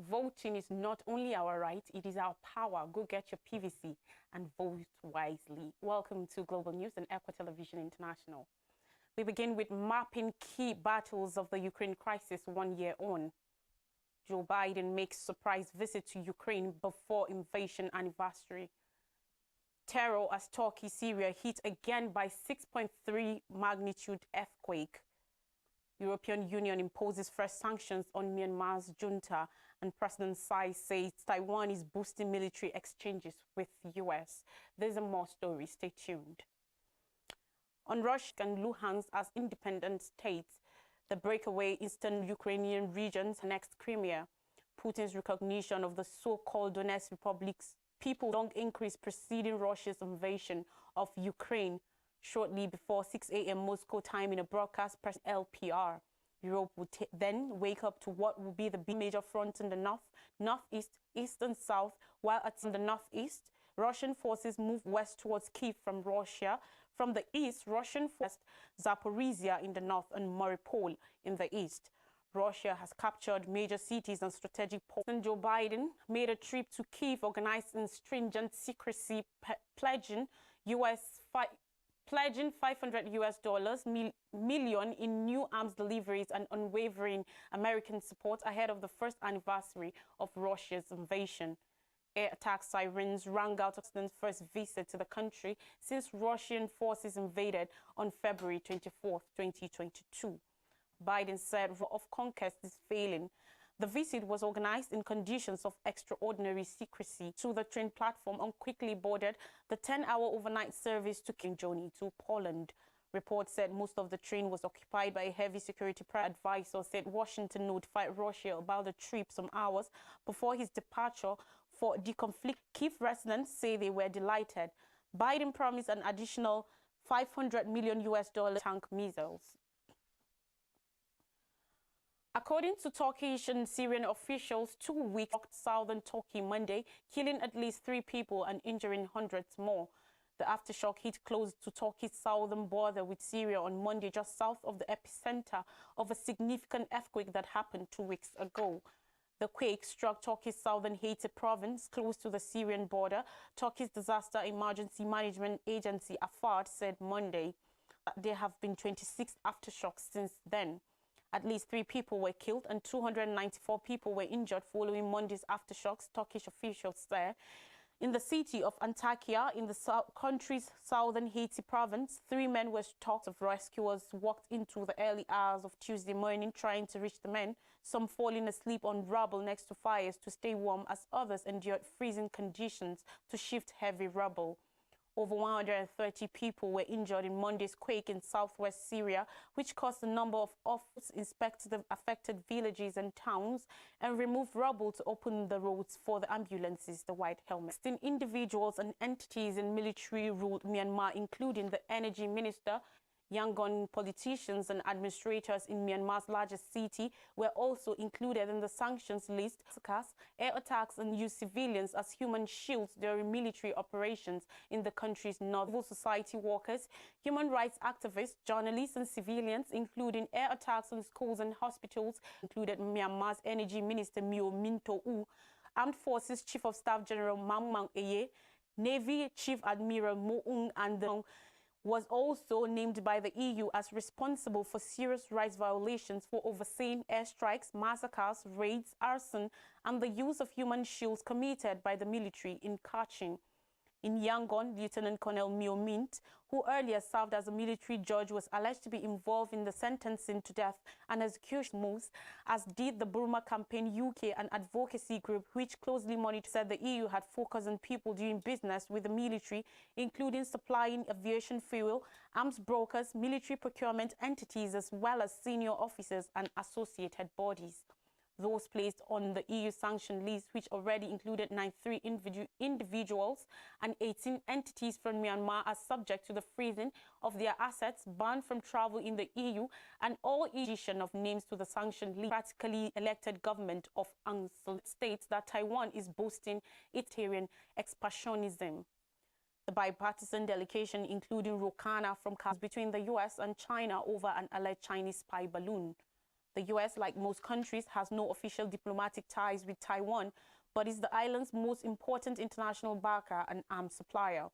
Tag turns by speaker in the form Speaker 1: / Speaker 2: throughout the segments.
Speaker 1: Voting is not only our right, it is our power. Go get your PVC and vote wisely. Welcome to Global News and Equa Television International. We begin with mapping key battles of the Ukraine crisis 1 year on. Joe Biden makes surprise visit to Ukraine before invasion anniversary. Terror as Turkey, Syria hit again by 6.3 magnitude earthquake. European Union imposes fresh sanctions on Myanmar's junta, and President Tsai says Taiwan is boosting military exchanges with the U.S. There's a more stories. Stay tuned. On Russia and Luhansk as independent states, the breakaway eastern Ukrainian regions annexed Crimea. Putin's recognition of the so-called Donetsk Republic's people long increase preceding Russia's invasion of Ukraine. Shortly before 6 a.m. Moscow time in a broadcast press LPR. Europe would then wake up to what will be the major fronts in the north, northeast, east and south, while at the northeast, Russian forces move west towards Kyiv from Russia. From the east, Russian forces Zaporizhia in the north and Mariupol in the east. Russia has captured major cities and strategic ports. And Joe Biden made a trip to Kyiv organized in stringent secrecy, pledging $500 million in new arms deliveries and unwavering American support ahead of the first anniversary of Russia's invasion. Air attack sirens rang out President's first visit to the country since Russian forces invaded on February 24, 2022. Biden said of conquest is failing. The visit was organized in conditions of extraordinary secrecy. To the train platform and quickly boarded the 10-hour overnight service to King Johnny to Poland. Reports said most of the train was occupied by a heavy security advisor. Said Washington notified Russia about the trip some hours before his departure for deconflict. Kyiv residents say they were delighted. Biden promised an additional $500 million tank missiles. According to Turkish and Syrian officials, 2 weeks rocked southern Turkey Monday, killing at least 3 people and injuring hundreds more. The aftershock hit close to Turkey's southern border with Syria on Monday, just south of the epicenter of a significant earthquake that happened 2 weeks ago. The quake struck Turkey's southern Haiti province, close to the Syrian border. Turkey's Disaster Emergency Management Agency, AFAD, said Monday that there have been 26 aftershocks since then. At least 3 people were killed and 294 people were injured following Monday's aftershocks, Turkish officials said. In the city of Antakya, in the country's southern Haiti province, 3 men were struck. Of rescuers walked into the early hours of Tuesday morning trying to reach the men, some falling asleep on rubble next to fires to stay warm as others endured freezing conditions to shift heavy rubble. Over 130 people were injured in Monday's quake in southwest Syria, which caused a number of officers to inspect the affected villages and towns and remove rubble to open the roads for the ambulances, the White Helmet. 16 individuals and entities in military-ruled Myanmar, including the energy minister, Yangon politicians and administrators in Myanmar's largest city were also included in the sanctions list. Air attacks and use civilians as human shields during military operations in the country's north. Civil society workers, human rights activists, journalists and civilians, including air attacks on schools and hospitals, included Myanmar's energy minister Myo Minto-u, Armed Forces Chief of Staff General Mang Mang Eye, Navy Chief Admiral Mo Ung, and the was also named by the EU as responsible for serious rights violations for overseeing airstrikes, massacres, raids, arson, and the use of human shields committed by the military in Kachin. In Yangon, Lieutenant Colonel Myo Mint, who earlier served as a military judge, was alleged to be involved in the sentencing to death and execution moves, as did the Burma Campaign UK, an advocacy group which closely monitored. Said the EU had focused on people doing business with the military, including supplying aviation fuel, arms brokers, military procurement entities, as well as senior officers and associated bodies. Those placed on the EU sanction list, which already included 93 individuals and 18 entities from Myanmar, are subject to the freezing of their assets, banned from travel in the EU, and all addition of names to the sanction list. Practically elected government of Aung San states that Taiwan is boosting its expansionism. The bipartisan delegation, including Ro Khanna from between the US and China over an alleged Chinese spy balloon. The U.S., like most countries, has no official diplomatic ties with Taiwan, but is the island's most important international backer and arms supplier.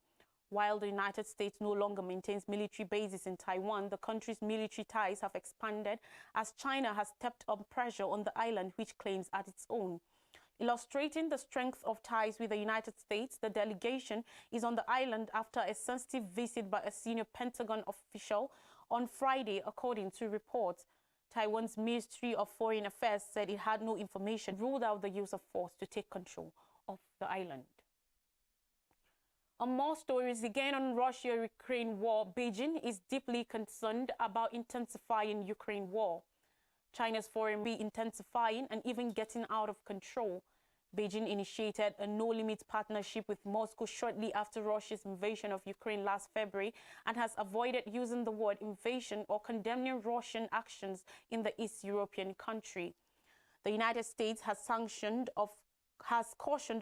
Speaker 1: While the United States no longer maintains military bases in Taiwan, the country's military ties have expanded as China has stepped up pressure on the island, which claims as its own. Illustrating the strength of ties with the United States, the delegation is on the island after a sensitive visit by a senior Pentagon official on Friday, according to reports. Taiwan's Ministry of Foreign Affairs said it had no information, ruled out the use of force to take control of the island. On more stories, again on Russia-Ukraine war, Beijing is deeply concerned about intensifying Ukraine war. China's foreign be intensifying and even getting out of control. Beijing initiated a no-limits partnership with Moscow shortly after Russia's invasion of Ukraine last February and has avoided using the word invasion or condemning Russian actions in the East European country. The United States has cautioned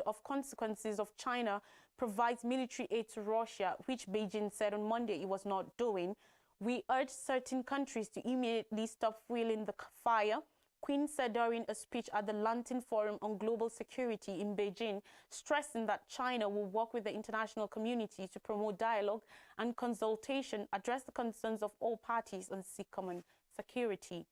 Speaker 1: of consequences of China provides military aid to Russia, which Beijing said on Monday it was not doing. We urge certain countries to immediately stop fueling the fire, Quinn said during a speech at the Lantern Forum on Global Security in Beijing, stressing that China will work with the international community to promote dialogue and consultation, address the concerns of all parties, and seek common security.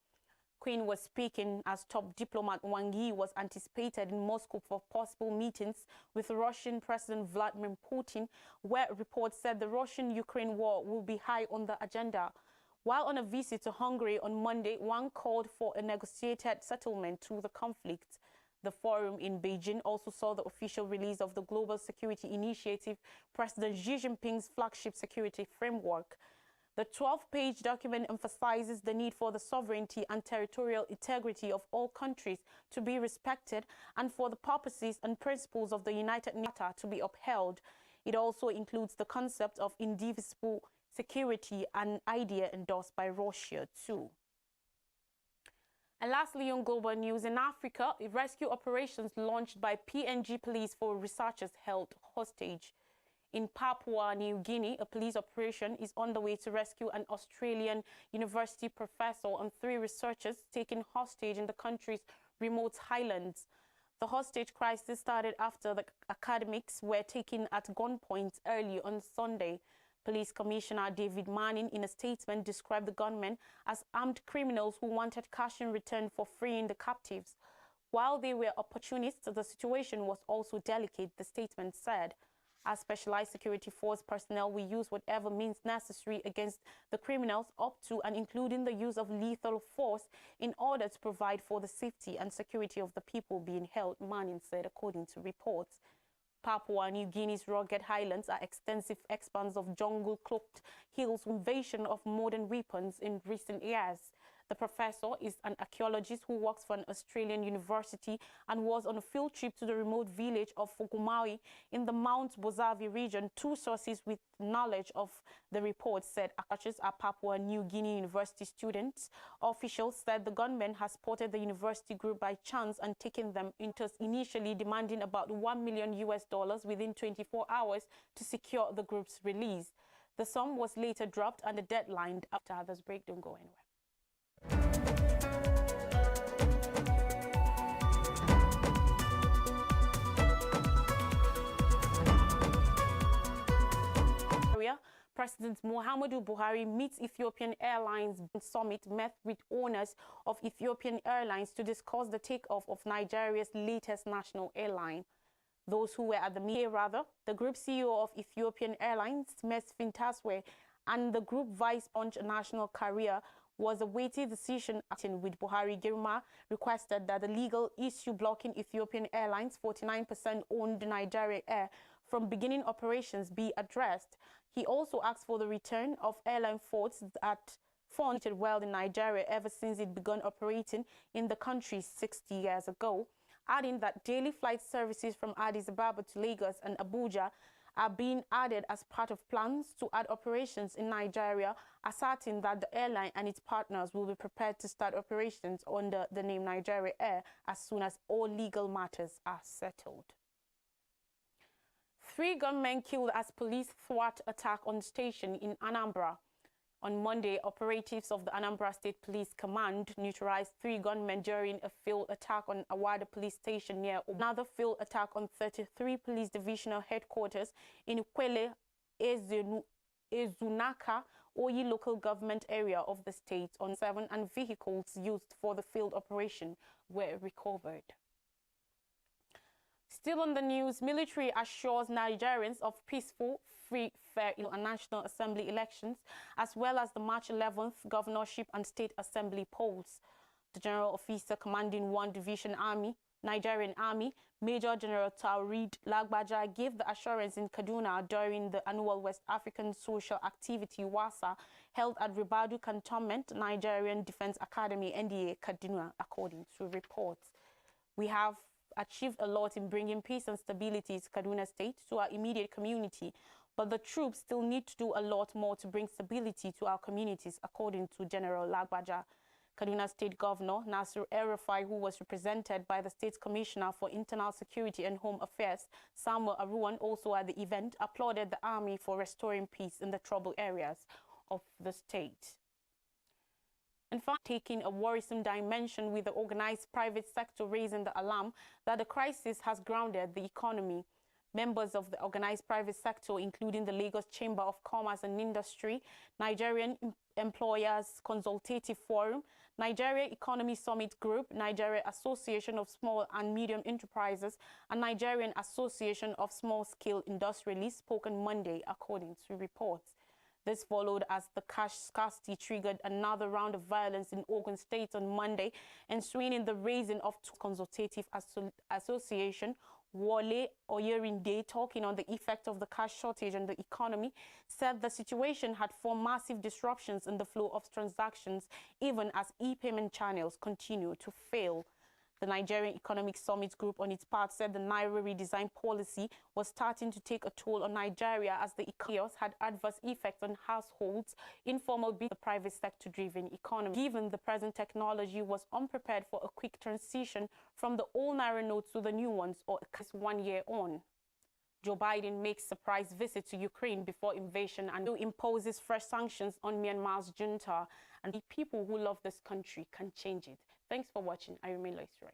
Speaker 1: Quinn was speaking as top diplomat Wang Yi was anticipated in Moscow for possible meetings with Russian President Vladimir Putin, where reports said the Russian-Ukraine war will be high on the agenda. While on a visit to Hungary on Monday, Wang called for a negotiated settlement to the conflict. The forum in Beijing also saw the official release of the Global Security Initiative, President Xi Jinping's flagship security framework. The 12-page document emphasizes the need for the sovereignty and territorial integrity of all countries to be respected and for the purposes and principles of the United Nations to be upheld. It also includes the concept of indivisible security, an idea endorsed by Russia too. And lastly, on global news, in Africa, rescue operations launched by PNG police for researchers held hostage. In Papua New Guinea, a police operation is on the way to rescue an Australian university professor and 3 researchers taken hostage in the country's remote highlands. The hostage crisis started after the academics were taken at gunpoint early on Sunday. Police Commissioner David Manning, in a statement, described the gunmen as armed criminals who wanted cash in return for freeing the captives. While they were opportunists, the situation was also delicate, the statement said. As specialized security force personnel, we use whatever means necessary against the criminals, up to and including the use of lethal force, in order to provide for the safety and security of the people being held, Manning said, according to reports. Papua New Guinea's rugged highlands are extensive expanse of jungle-cloaked hills, invasion of modern weapons in recent years. The professor is an archaeologist who works for an Australian university and was on a field trip to the remote village of Fukumawi in the Mount Bozavi region. 2 sources with knowledge of the report said archers are Papua New Guinea University students. Officials said the gunmen had spotted the university group by chance and taken them into initially demanding about $1 million within 24 hours to secure the group's release. The sum was later dropped and the deadline after others break. Don't go anywhere. President Muhammadu Buhari meets Ethiopian Airlines summit met with owners of Ethiopian Airlines to discuss the takeoff of Nigeria's latest national airline. Those who were at the meeting, the group CEO of Ethiopian Airlines, Mesfin Taswe, and the group vice president national career was a weighty decision with Buhari. Girma requested that the legal issue blocking Ethiopian Airlines 49% owned Nigeria Air from beginning operations be addressed. He also asked for the return of airline funds that funded well in Nigeria ever since it began operating in the country 60 years ago, adding that daily flight services from Addis Ababa to Lagos and Abuja are being added as part of plans to add operations in Nigeria, asserting that the airline and its partners will be prepared to start operations under the name Nigeria Air as soon as all legal matters are settled. 3 gunmen killed as police thwart attack on station in Anambra. On Monday, operatives of the Anambra State Police Command neutralized 3 gunmen during a failed attack on Awada Police Station near another failed attack on 33 Police Divisional Headquarters in Kwele, Ezunaka, Oyi local government area of the state on 7, and vehicles used for the field operation were recovered. Still on the news, military assures Nigerians of peaceful, free, fair and National Assembly elections, as well as the March 11th governorship and state assembly polls. The General Officer commanding 1 Division Army, Nigerian Army, Major General Taurid Lagbaja, gave the assurance in Kaduna during the annual West African Social Activity WASA held at Ribadu Cantonment, Nigerian Defense Academy, NDA, Kaduna, according to reports. We have achieved a lot in bringing peace and stability to Kaduna State, to our immediate community, but the troops still need to do a lot more to bring stability to our communities, according to General Lagbaja. Kaduna State Governor Nasir El-Rufai, who was represented by the State Commissioner for Internal Security and Home Affairs, Samuel Aruwan, also at the event, applauded the Army for restoring peace in the troubled areas of the state. In fact, taking a worrisome dimension, with the organized private sector raising the alarm that the crisis has grounded the economy. Members of the organized private sector, including the Lagos Chamber of Commerce and Industry, Nigerian Employers Consultative Forum, Nigeria Economy Summit Group, Nigeria Association of Small and Medium Enterprises, and Nigerian Association of Small-Scale Industrialists, spoke on Monday, according to reports. This followed as the cash scarcity triggered another round of violence in Ogun State on Monday, ensuing in the raising of two consultative association, Wole Oyerinde, talking on the effect of the cash shortage on the economy, said the situation had formed massive disruptions in the flow of transactions, even as e-payment channels continue to fail. The Nigerian Economic Summit Group, on its part, said the Naira redesign policy was starting to take a toll on Nigeria, as the chaos had adverse effects on households, informal the private sector-driven economy. Given the present technology was unprepared for a quick transition from the old Naira notes to the new ones, or 1 year on. Joe Biden makes surprise visit to Ukraine before invasion and imposes fresh sanctions on Myanmar's junta, and the people who love this country can change it. Thanks for watching. I remain Lois Roy.